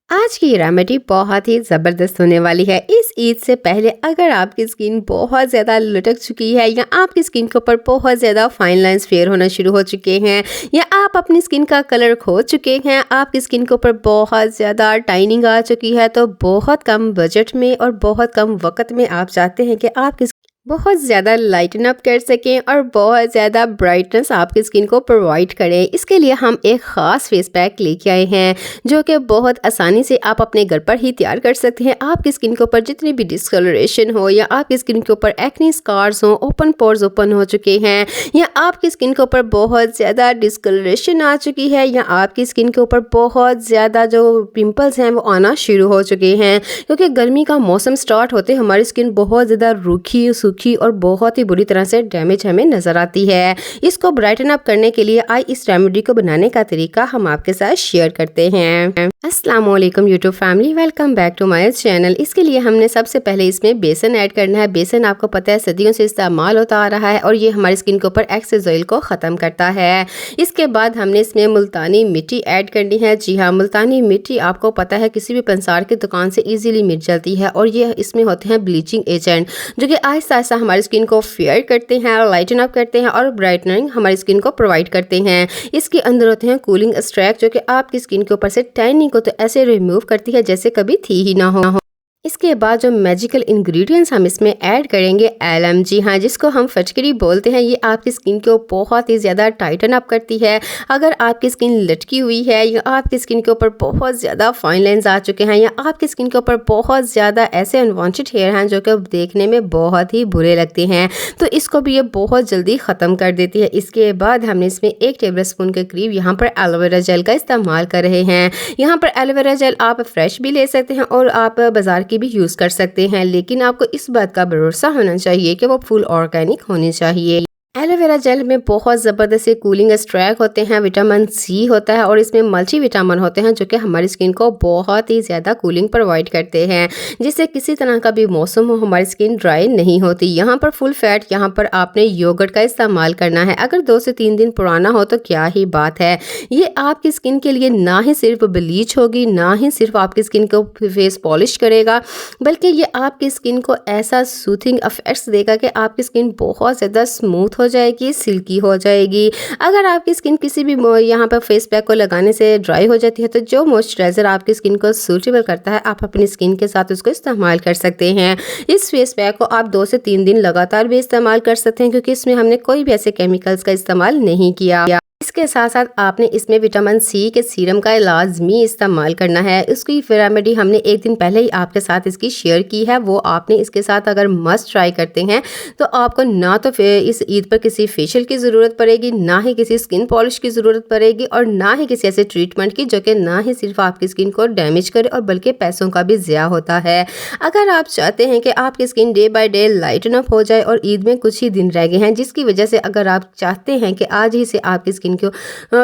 आज की रेमेडी बहुत ही ज़बरदस्त होने वाली है। इस ईद से पहले अगर आपकी स्किन बहुत ज़्यादा लटक चुकी है या आपकी स्किन के ऊपर बहुत ज़्यादा फाइन लाइंस फेयर होना शुरू हो चुके हैं या आप अपनी स्किन का कलर खो चुके हैं, आपकी स्किन के ऊपर बहुत ज़्यादा टाइनिंग आ चुकी है, तो बहुत कम बजट में और बहुत कम वक्त में आप चाहते हैं कि आपकी बहुत ज़्यादा लाइटन अप कर सकें और बहुत ज़्यादा ब्राइटनेस आपकी स्किन को प्रोवाइड करें। इसके लिए हम एक ख़ास फेस पैक लेके आए हैं जो कि बहुत आसानी से आप अपने घर पर ही तैयार कर सकते हैं। आपकी स्किन के ऊपर जितनी भी डिस्कलरेशन हो या आपकी स्किन के ऊपर एक्ने स्कार्स हो, ओपन पोर्स ओपन हो चुके हैं या आपकी स्किन के ऊपर बहुत ज़्यादा डिस्कलरेशन आ चुकी है या आपकी स्किन के ऊपर बहुत ज़्यादा जो पिंपल्स हैं वो आना शुरू हो चुके हैं, क्योंकि गर्मी का मौसम स्टार्ट होते हमारी स्किन बहुत ज़्यादा रूखी सूखी और बहुत ही बुरी तरह से डैमेज हमें नजर आती है। इसको ब्राइटन अप करने के लिए आई इस रेमेडी को बनाने का तरीका हम आपके साथ शेयर करते हैं। अस्सलाम वालेकुम YouTube family, welcome back to my channel. इसके लिए हमने सबसे पहले इसमें बेसन ऐड करना है। बेसन आपको पता है सदियों से इस्तेमाल होता आ रहा है और ये हमारी स्किन के ऊपर एक्सेस ऑयल को ख़त्म करता है। इसके बाद हमने इसमें मुल्तानी मिट्टी ऐड करनी है। जी हाँ, मुल्तानी मिट्टी आपको पता है किसी भी पंसार की दुकान से ईजिली मिल जाती है और ये इसमें होते हैं ब्लीचिंग एजेंट जो कि आहिस्ता आहिस्ता हमारी स्किन को फेयर करते हैं, लाइटन अप करते हैं और ब्राइटनिंग हमारी स्किन को प्रोवाइड करते हैं। इसके अंदर होते हैं कूलिंग एक्सट्रैक्ट जो कि आपकी स्किन के ऊपर से टैनिंग को तो ऐसे रिमूव करती है जैसे कभी थी ही ना हो। इसके बाद जो मैजिकल इंग्रेडिएंट्स हम इसमें ऐड करेंगे एलम, जी हाँ, जिसको हम फटकरी बोलते हैं। ये आपकी स्किन को बहुत ही ज़्यादा टाइटन अप करती है। अगर आपकी स्किन लटकी हुई है या आपकी स्किन के ऊपर बहुत ज़्यादा फाइन लाइंस आ चुके हैं या आपकी स्किन के ऊपर बहुत ज़्यादा ऐसे अनवांटेड हेयर हैं जो कि देखने में बहुत ही बुरे लगते हैं, तो इसको भी ये बहुत जल्दी ख़त्म कर देती है। इसके बाद हमने इसमें 1 टेबल स्पून के करीब यहाँ पर एलोवेरा जेल का इस्तेमाल कर रहे हैं। यहाँ पर एलोवेरा जेल आप फ्रेश भी ले सकते हैं और आप बाज़ार की भी यूज़ कर सकते हैं, लेकिन आपको इस बात का भरोसा होना चाहिए कि वो फुल ऑर्गेनिक होनी चाहिए। एलोवेरा जेल में बहुत ज़बरदस्त से कूलिंग एक्सट्रैक्ट होते हैं, विटामिन सी होता है और इसमें मल्टी विटामिन होते हैं जो कि हमारी स्किन को बहुत ही ज़्यादा कूलिंग प्रोवाइड करते हैं, जिससे किसी तरह का भी मौसम हो हमारी स्किन ड्राई नहीं होती। यहाँ पर फुल फैट, यहाँ पर आपने योगर्ट का इस्तेमाल करना है। अगर 2 से 3 दिन पुराना हो तो क्या ही बात है। ये आपकी स्किन के लिए ना ही सिर्फ ब्लीच होगी, ना ही सिर्फ आपकी स्किन को फेस पॉलिश करेगा, बल्कि ये आपकी स्किन को ऐसा सूथिंग इफेक्ट्स देगा कि आपकी स्किन बहुत ज़्यादा स्मूथ हो जाएगी, सिल्की हो जाएगी। अगर आपकी स्किन किसी भी यहाँ पर फेस पैक को लगाने से ड्राई हो जाती है तो जो मॉइस्चराइज़र आपकी स्किन को सूटेबल करता है आप अपनी स्किन के साथ उसको इस्तेमाल कर सकते हैं। इस फेस पैक को आप 2 से 3 दिन लगातार भी इस्तेमाल कर सकते हैं, क्योंकि इसमें हमने कोई भी ऐसे केमिकल्स का इस्तेमाल नहीं किया। इसके साथ साथ आपने इसमें विटामिन सी के सीरम का लाजमी इस्तेमाल करना है। उसकी रेमेडी हमने 1 दिन पहले ही आपके साथ इसकी शेयर की है, वो आपने इसके साथ अगर मस्ट ट्राई करते हैं तो आपको ना तो इस ईद पर किसी फेशियल की ज़रूरत पड़ेगी, ना ही किसी स्किन पॉलिश की ज़रूरत पड़ेगी और ना ही किसी ऐसे ट्रीटमेंट की जो कि ना ही सिर्फ आपकी स्किन को डैमेज करे और बल्कि पैसों का भी ज़्या होता है। अगर आप चाहते हैं कि आपकी skin day by day lighten up हो जाए और ईद में कुछ ही दिन रह गए हैं, जिसकी वजह से अगर आप चाहते हैं कि आज ही से आपकी स्किन को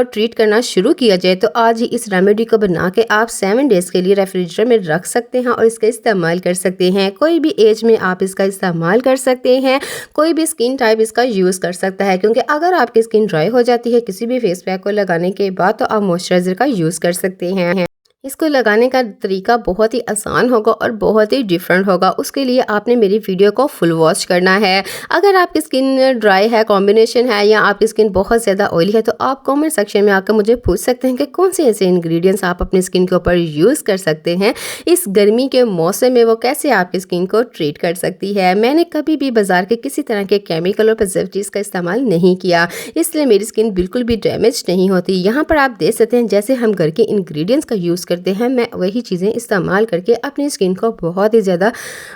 ट्रीट करना शुरू किया जाए, तो आज ही इस रेमेडी को बना के आप 7 डेज़ के लिए रेफ्रिजरेटर में रख सकते हैं और इसका इस्तेमाल कर सकते हैं। कोई भी एज में आप इसका इस्तेमाल कर सकते हैं, कोई भी स्किन टाइप इसका यूज़ कर सकता है, क्योंकि अगर आपकी स्किन ड्राई हो जाती है किसी भी फेस पैक को लगाने के बाद तो आप मॉइस्चराइज़र का यूज़ कर सकते हैं। इसको लगाने का तरीका बहुत ही आसान होगा और बहुत ही डिफरेंट होगा। उसके लिए आपने मेरी वीडियो को फुल वॉच करना है। अगर आपकी स्किन ड्राई है, कॉम्बिनेशन है या आपकी स्किन बहुत ज़्यादा ऑयली है तो आप कमेंट सेक्शन में आकर मुझे पूछ सकते हैं कि कौन से ऐसे इंग्रेडिएंट्स आप अपनी स्किन के ऊपर यूज़ कर सकते हैं इस गर्मी के मौसम में, वो कैसे आपकी स्किन को ट्रीट कर सकती है। मैंने कभी भी बाज़ार के किसी तरह के केमिकल और प्रिजर्वेटिव्स का इस्तेमाल नहीं किया, इसलिए मेरी स्किन बिल्कुल भी डैमेज नहीं होती। यहाँ पर आप देख सकते हैं जैसे हम घर के इंग्रेडिएंट्स का यूज़ करते हैं, मैं वही चीज़ें इस्तेमाल करके अपनी स्किन को बहुत ही ज़्यादा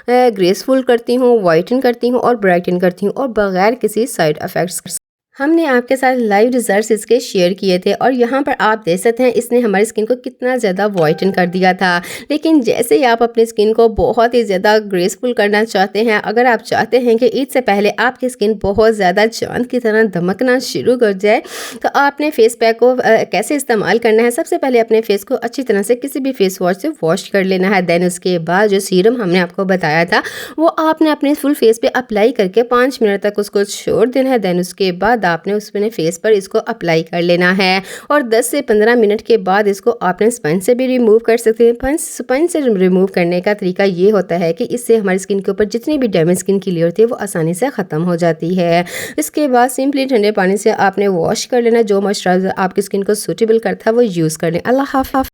ग्रेसफुल करती हूँ, वाइटन करती हूँ और ब्राइटन करती हूँ और बगैर किसी साइड इफ़ेक्ट्स। हमने आपके साथ लाइव रिजल्ट्स इसके शेयर किए थे और यहाँ पर आप देख सकते हैं इसने हमारी स्किन को कितना ज़्यादा वाइटन कर दिया था। लेकिन जैसे ही आप अपनी स्किन को बहुत ही ज़्यादा ग्रेसफुल करना चाहते हैं, अगर आप चाहते हैं कि ईद से पहले आपकी स्किन बहुत ज़्यादा चांद की तरह दमकना शुरू कर जाए, तो आपने फेस पैक को कैसे इस्तेमाल करना है। सबसे पहले अपने फेस को अच्छी तरह से किसी भी फेस वॉश से वॉश कर लेना है। देन उसके बाद जो सीरम हमने आपको बताया था वो आपने अपने फुल फेस पे अप्लाई करके 5 मिनट तक उसको छोड़ देना है। देन उसके बाद आपने उसने फेस पर इसको अप्लाई कर लेना है और 10 से 15 मिनट के बाद इसको आपने स्पंज से भी रिमूव कर सकते हैं। स्पंज से रिमूव करने का तरीका ये होता है कि इससे हमारी स्किन के ऊपर जितनी भी डैमेज स्किन की लेयर होती है वो आसानी से ख़त्म हो जाती है। इसके बाद सिंपली ठंडे पानी से आपने वॉश कर लेना, जो मॉइस्चराइजर आपकी स्किन को सूटेबल करता है वो यूज़ कर लें। अल्लाह हाफ़िज़।